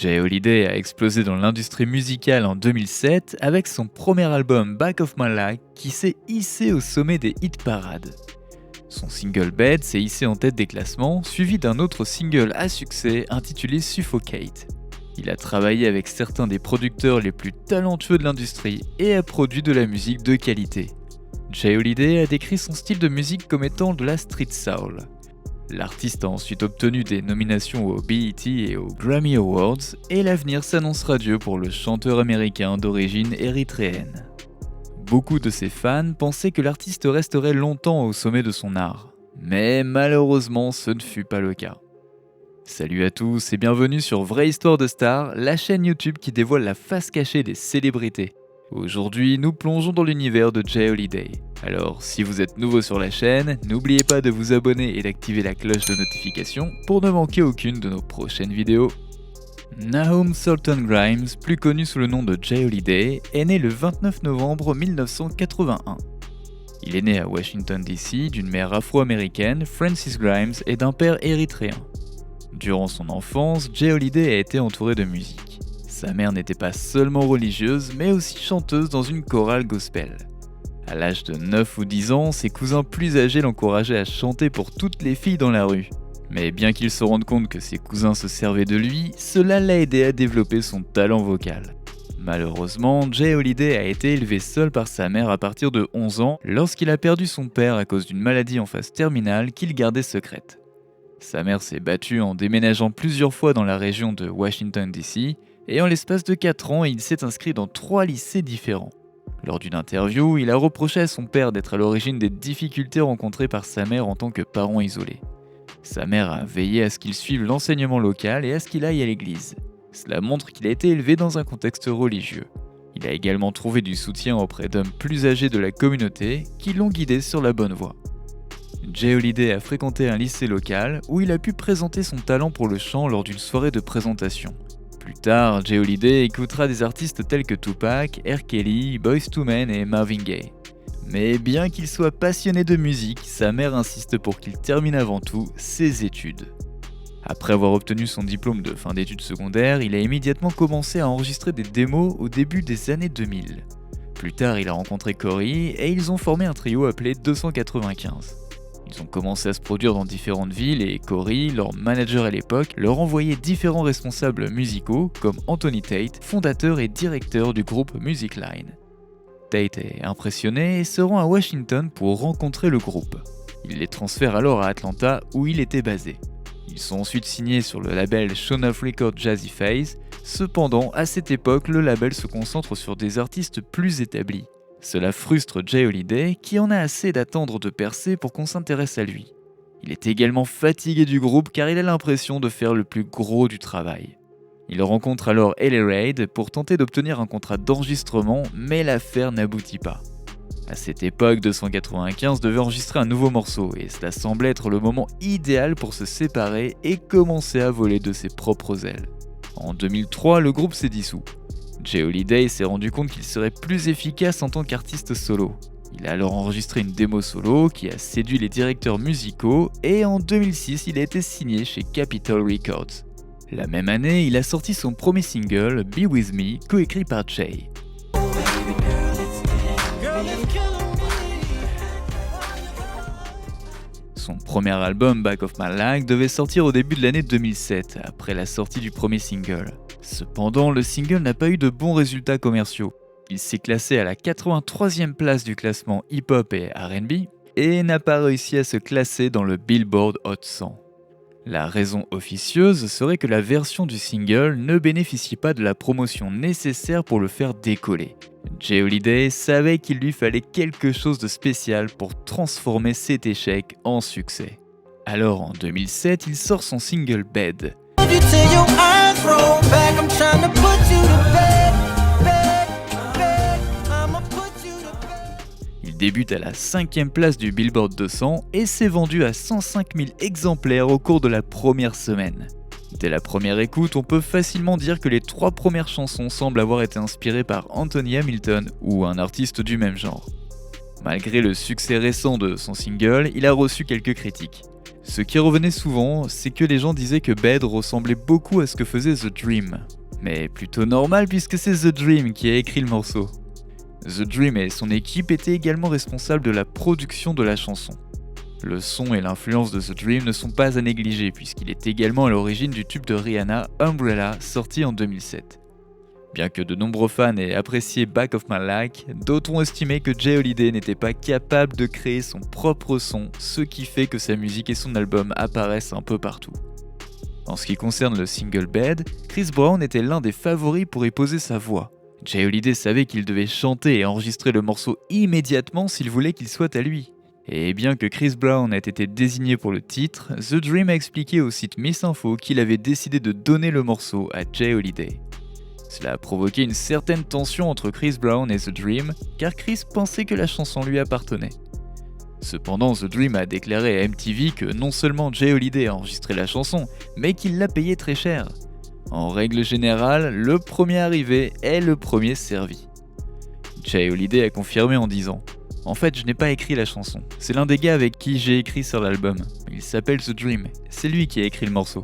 Jay Holiday a explosé dans l'industrie musicale en 2007 avec son premier album Back of My Life qui s'est hissé au sommet des hit parades. Son single Bed s'est hissé en tête des classements, suivi d'un autre single à succès intitulé Suffocate. Il a travaillé avec certains des producteurs les plus talentueux de l'industrie et a produit de la musique de qualité. Jay Holiday a décrit son style de musique comme étant de la street soul. L'artiste a ensuite obtenu des nominations aux BET et aux Grammy Awards et l'avenir s'annonce radieux pour le chanteur américain d'origine érythréenne. Beaucoup de ses fans pensaient que l'artiste resterait longtemps au sommet de son art, mais malheureusement ce ne fut pas le cas. Salut à tous et bienvenue sur Vraie Histoire de Star, la chaîne YouTube qui dévoile la face cachée des célébrités. Aujourd'hui, nous plongeons dans l'univers de Jay Holiday. Alors, si vous êtes nouveau sur la chaîne, n'oubliez pas de vous abonner et d'activer la cloche de notification pour ne manquer aucune de nos prochaines vidéos. Nahum Sultan Grimes, plus connu sous le nom de Jay Holiday, est né le 29 novembre 1981. Il est né à Washington DC d'une mère afro-américaine, Frances Grimes, et d'un père érythréen. Durant son enfance, Jay Holiday a été entouré de musique. Sa mère n'était pas seulement religieuse, mais aussi chanteuse dans une chorale gospel. À l'âge de 9 ou 10 ans, ses cousins plus âgés l'encourageaient à chanter pour toutes les filles dans la rue. Mais bien qu'il se rende compte que ses cousins se servaient de lui, cela l'a aidé à développer son talent vocal. Malheureusement, Jay Holiday a été élevé seul par sa mère à partir de 11 ans, lorsqu'il a perdu son père à cause d'une maladie en phase terminale qu'il gardait secrète. Sa mère s'est battue en déménageant plusieurs fois dans la région de Washington DC, et en l'espace de 4 ans, il s'est inscrit dans 3 lycées différents. Lors d'une interview, il a reproché à son père d'être à l'origine des difficultés rencontrées par sa mère en tant que parent isolé. Sa mère a veillé à ce qu'il suive l'enseignement local et à ce qu'il aille à l'église. Cela montre qu'il a été élevé dans un contexte religieux. Il a également trouvé du soutien auprès d'hommes plus âgés de la communauté qui l'ont guidé sur la bonne voie. Jay Holiday a fréquenté un lycée local où il a pu présenter son talent pour le chant lors d'une soirée de présentation. Plus tard, Jay Holiday écoutera des artistes tels que Tupac, R. Kelly, Boyz II Men et Marvin Gaye. Mais bien qu'il soit passionné de musique, sa mère insiste pour qu'il termine avant tout ses études. Après avoir obtenu son diplôme de fin d'études secondaires, il a immédiatement commencé à enregistrer des démos au début des années 2000. Plus tard, il a rencontré Corey et ils ont formé un trio appelé 295. Ils ont commencé à se produire dans différentes villes et Corey, leur manager à l'époque, leur envoyait différents responsables musicaux comme Anthony Tate, fondateur et directeur du groupe Music Line. Tate est impressionné et se rend à Washington pour rencontrer le groupe. Il les transfère alors à Atlanta où il était basé. Ils sont ensuite signés sur le label Shown Off Records Jazzy Phase. Cependant, à cette époque, le label se concentre sur des artistes plus établis. Cela frustre Jay Holiday qui en a assez d'attendre de percer pour qu'on s'intéresse à lui. Il est également fatigué du groupe car il a l'impression de faire le plus gros du travail. Il rencontre alors LA Reid pour tenter d'obtenir un contrat d'enregistrement, mais l'affaire n'aboutit pas. À cette époque, 295 devait enregistrer un nouveau morceau et cela semblait être le moment idéal pour se séparer et commencer à voler de ses propres ailes. En 2003, le groupe s'est dissous. Jay Holiday s'est rendu compte qu'il serait plus efficace en tant qu'artiste solo. Il a alors enregistré une démo solo qui a séduit les directeurs musicaux et en 2006, il a été signé chez Capitol Records. La même année, il a sorti son premier single, Be With Me, coécrit par Jay. Son premier album, Back of My Life, devait sortir au début de l'année 2007, après la sortie du premier single. Cependant, le single n'a pas eu de bons résultats commerciaux. Il s'est classé à la 83e place du classement hip-hop et R&B, et n'a pas réussi à se classer dans le Billboard Hot 100. La raison officieuse serait que la version du single ne bénéficie pas de la promotion nécessaire pour le faire décoller. Jay Holiday savait qu'il lui fallait quelque chose de spécial pour transformer cet échec en succès. Alors en 2007, il sort son single Bed. Il débute à la 5e place du Billboard 200 et s'est vendu à 105 000 exemplaires au cours de la première semaine. Dès la première écoute, on peut facilement dire que les 3 premières chansons semblent avoir été inspirées par Anthony Hamilton ou un artiste du même genre. Malgré le succès récent de son single, il a reçu quelques critiques. Ce qui revenait souvent, c'est que les gens disaient que Bed ressemblait beaucoup à ce que faisait The Dream. Mais plutôt normal puisque c'est The Dream qui a écrit le morceau. The Dream et son équipe étaient également responsables de la production de la chanson. Le son et l'influence de The Dream ne sont pas à négliger puisqu'il est également à l'origine du tube de Rihanna Umbrella sorti en 2007. Bien que de nombreux fans aient apprécié Back of My Like, d'autres ont estimé que J. Holiday n'était pas capable de créer son propre son, ce qui fait que sa musique et son album apparaissent un peu partout. En ce qui concerne le single Bed, Chris Brown était l'un des favoris pour y poser sa voix. J. Holiday savait qu'il devait chanter et enregistrer le morceau immédiatement s'il voulait qu'il soit à lui. Et bien que Chris Brown ait été désigné pour le titre, The Dream a expliqué au site Miss Info qu'il avait décidé de donner le morceau à J. Holiday. Cela a provoqué une certaine tension entre Chris Brown et The Dream, car Chris pensait que la chanson lui appartenait. Cependant, The Dream a déclaré à MTV que non seulement J. Holiday a enregistré la chanson, mais qu'il l'a payée très cher. En règle générale, le premier arrivé est le premier servi. J. Holiday a confirmé en disant « En fait, je n'ai pas écrit la chanson, c'est l'un des gars avec qui j'ai écrit sur l'album. Il s'appelle The Dream, c'est lui qui a écrit le morceau. »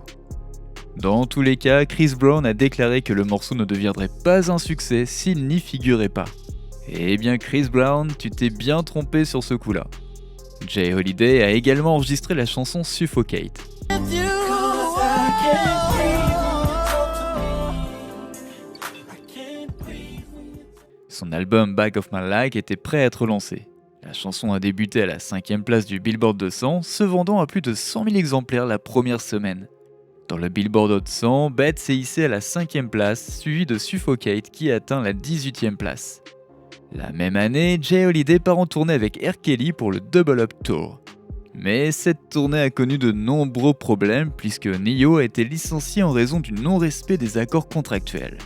Dans tous les cas, Chris Brown a déclaré que le morceau ne deviendrait pas un succès s'il n'y figurait pas. Eh bien Chris Brown, tu t'es bien trompé sur ce coup-là. J. Holiday a également enregistré la chanson Suffocate. Son album Back of My Like était prêt à être lancé. La chanson a débuté à la 5e place du Billboard 200, se vendant à plus de 100 000 exemplaires la première semaine. Dans le Billboard Hot 100, Bed s'est hissé à la 5e place, suivi de Suffocate qui atteint la 18e place. La même année, J. Holiday part en tournée avec R. Kelly pour le Double Up Tour. Mais cette tournée a connu de nombreux problèmes puisque Ne-Yo a été licencié en raison du non-respect des accords contractuels.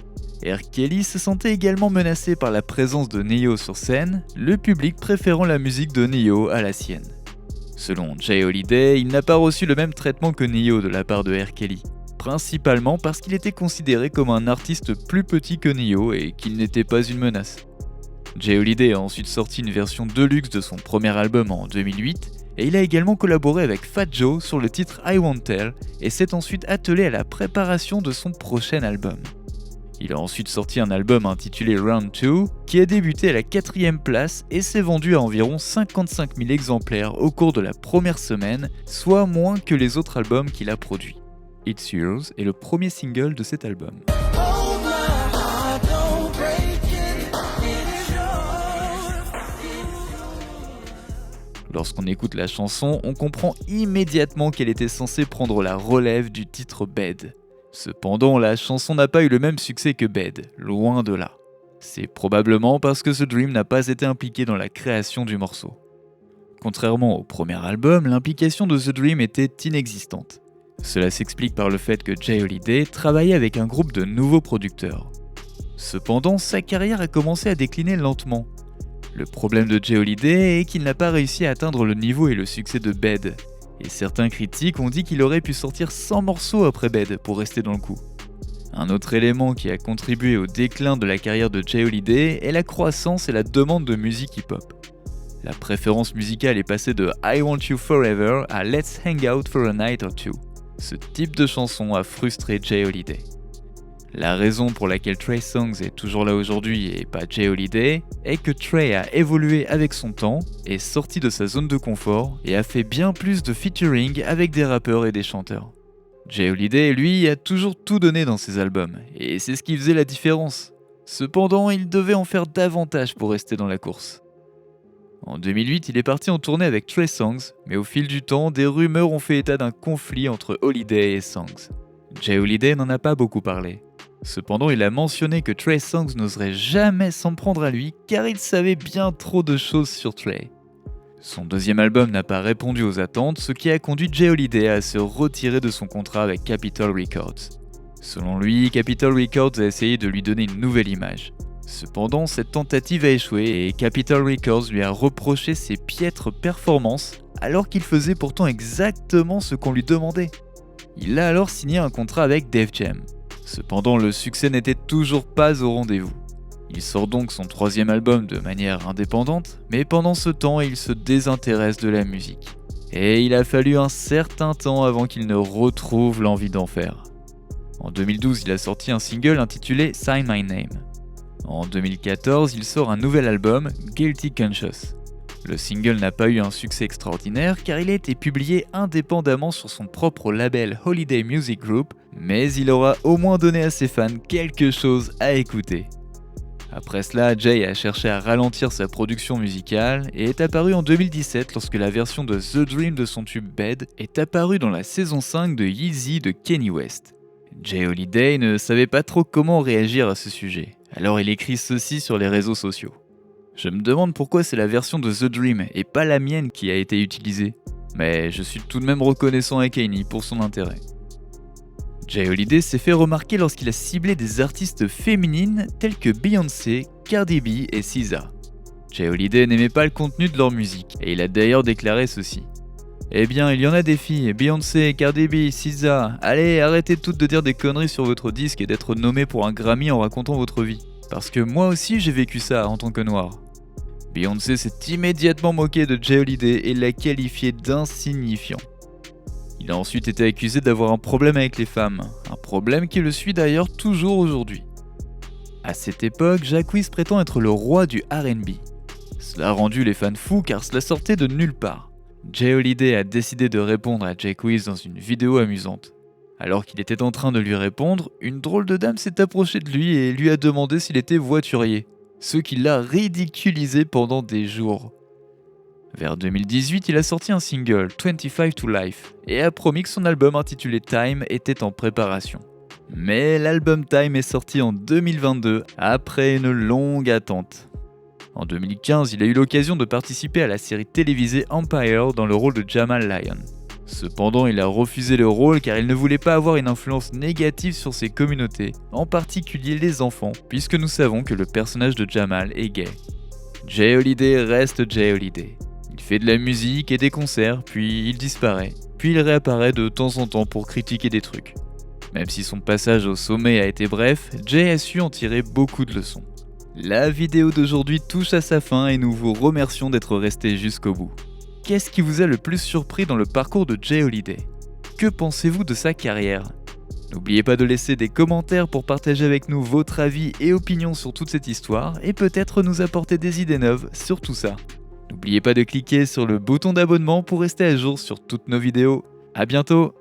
R. Kelly se sentait également menacé par la présence de Ne-Yo sur scène, le public préférant la musique de Ne-Yo à la sienne. Selon J. Holiday, il n'a pas reçu le même traitement que Ne-Yo de la part de R. Kelly, principalement parce qu'il était considéré comme un artiste plus petit que Ne-Yo et qu'il n'était pas une menace. J. Holiday a ensuite sorti une version deluxe de son premier album en 2008 et il a également collaboré avec Fat Joe sur le titre I Won't Tell et s'est ensuite attelé à la préparation de son prochain album. Il a ensuite sorti un album intitulé Round 2 qui a débuté à la 4e place et s'est vendu à environ 55 000 exemplaires au cours de la première semaine, soit moins que les autres albums qu'il a produits. It's Yours est le premier single de cet album. Lorsqu'on écoute la chanson, on comprend immédiatement qu'elle était censée prendre la relève du titre Bed. Cependant, la chanson n'a pas eu le même succès que Bed, loin de là. C'est probablement parce que The Dream n'a pas été impliqué dans la création du morceau. Contrairement au premier album, l'implication de The Dream était inexistante. Cela s'explique par le fait que J. Holiday travaillait avec un groupe de nouveaux producteurs. Cependant, sa carrière a commencé à décliner lentement. Le problème de J. Holiday est qu'il n'a pas réussi à atteindre le niveau et le succès de Bed. Et certains critiques ont dit qu'il aurait pu sortir 100 morceaux après Bed pour rester dans le coup. Un autre élément qui a contribué au déclin de la carrière de J. Holiday est la croissance et la demande de musique hip-hop. La préférence musicale est passée de I Want You Forever à Let's Hang Out for a Night or Two. Ce type de chanson a frustré J. Holiday. La raison pour laquelle Trey Songz est toujours là aujourd'hui et pas J. Holiday est que Trey a évolué avec son temps, est sorti de sa zone de confort et a fait bien plus de featuring avec des rappeurs et des chanteurs. J. Holiday, lui, a toujours tout donné dans ses albums, et c'est ce qui faisait la différence. Cependant, il devait en faire davantage pour rester dans la course. En 2008, il est parti en tournée avec Trey Songz, mais au fil du temps, des rumeurs ont fait état d'un conflit entre Holiday et Songz. J. Holiday n'en a pas beaucoup parlé. Cependant, il a mentionné que Trey Songz n'oserait jamais s'en prendre à lui car il savait bien trop de choses sur Trey. Son deuxième album n'a pas répondu aux attentes, ce qui a conduit J. Holiday à se retirer de son contrat avec Capitol Records. Selon lui, Capitol Records a essayé de lui donner une nouvelle image. Cependant, cette tentative a échoué et Capitol Records lui a reproché ses piètres performances alors qu'il faisait pourtant exactement ce qu'on lui demandait. Il a alors signé un contrat avec Def Jam. Cependant, le succès n'était toujours pas au rendez-vous. Il sort donc son troisième album de manière indépendante, mais pendant ce temps, il se désintéresse de la musique. Et il a fallu un certain temps avant qu'il ne retrouve l'envie d'en faire. En 2012, il a sorti un single intitulé Sign My Name. En 2014, il sort un nouvel album, Guilty Conscious. Le single n'a pas eu un succès extraordinaire car il a été publié indépendamment sur son propre label Holiday Music Group, mais il aura au moins donné à ses fans quelque chose à écouter. Après cela, Jay a cherché à ralentir sa production musicale et est apparu en 2017 lorsque la version de The Dream de son tube Bed est apparue dans la saison 5 de Yeezy de Kanye West. Jay Holiday ne savait pas trop comment réagir à ce sujet, alors il écrit ceci sur les réseaux sociaux. Je me demande pourquoi c'est la version de The Dream et pas la mienne qui a été utilisée, mais je suis tout de même reconnaissant à Kanye pour son intérêt. Jay Holiday s'est fait remarquer lorsqu'il a ciblé des artistes féminines telles que Beyoncé, Cardi B et SZA. Jay Holiday n'aimait pas le contenu de leur musique, et il a d'ailleurs déclaré ceci. Eh bien, il y en a des filles, Beyoncé, Cardi B, SZA, allez, arrêtez toutes de dire des conneries sur votre disque et d'être nommé pour un Grammy en racontant votre vie. Parce que moi aussi j'ai vécu ça en tant que noir. Beyoncé s'est immédiatement moquée de Jay Holiday et l'a qualifié d'insignifiant. Il a ensuite été accusé d'avoir un problème avec les femmes, un problème qui le suit d'ailleurs toujours aujourd'hui. À cette époque, Jacquees prétend être le roi du R&B. Cela a rendu les fans fous car cela sortait de nulle part. Jay Holiday a décidé de répondre à Jacquees dans une vidéo amusante. Alors qu'il était en train de lui répondre, une drôle de dame s'est approchée de lui et lui a demandé s'il était voiturier, ce qui l'a ridiculisé pendant des jours. Vers 2018, il a sorti un single, 25 to Life, et a promis que son album intitulé Time était en préparation. Mais l'album Time est sorti en 2022, après une longue attente. En 2015, il a eu l'occasion de participer à la série télévisée Empire dans le rôle de Jamal Lyon. Cependant, il a refusé le rôle car il ne voulait pas avoir une influence négative sur ses communautés, en particulier les enfants, puisque nous savons que le personnage de Jamal est gay. Jay Holiday reste Jay Holiday. Il fait de la musique et des concerts, puis il disparaît, puis il réapparaît de temps en temps pour critiquer des trucs. Même si son passage au sommet a été bref, Jay a su en tirer beaucoup de leçons. La vidéo d'aujourd'hui touche à sa fin et nous vous remercions d'être restés jusqu'au bout. Qu'est-ce qui vous a le plus surpris dans le parcours de Jay Holiday? Que pensez-vous de sa carrière? N'oubliez pas de laisser des commentaires pour partager avec nous votre avis et opinions sur toute cette histoire et peut-être nous apporter des idées neuves sur tout ça. N'oubliez pas de cliquer sur le bouton d'abonnement pour rester à jour sur toutes nos vidéos. À bientôt!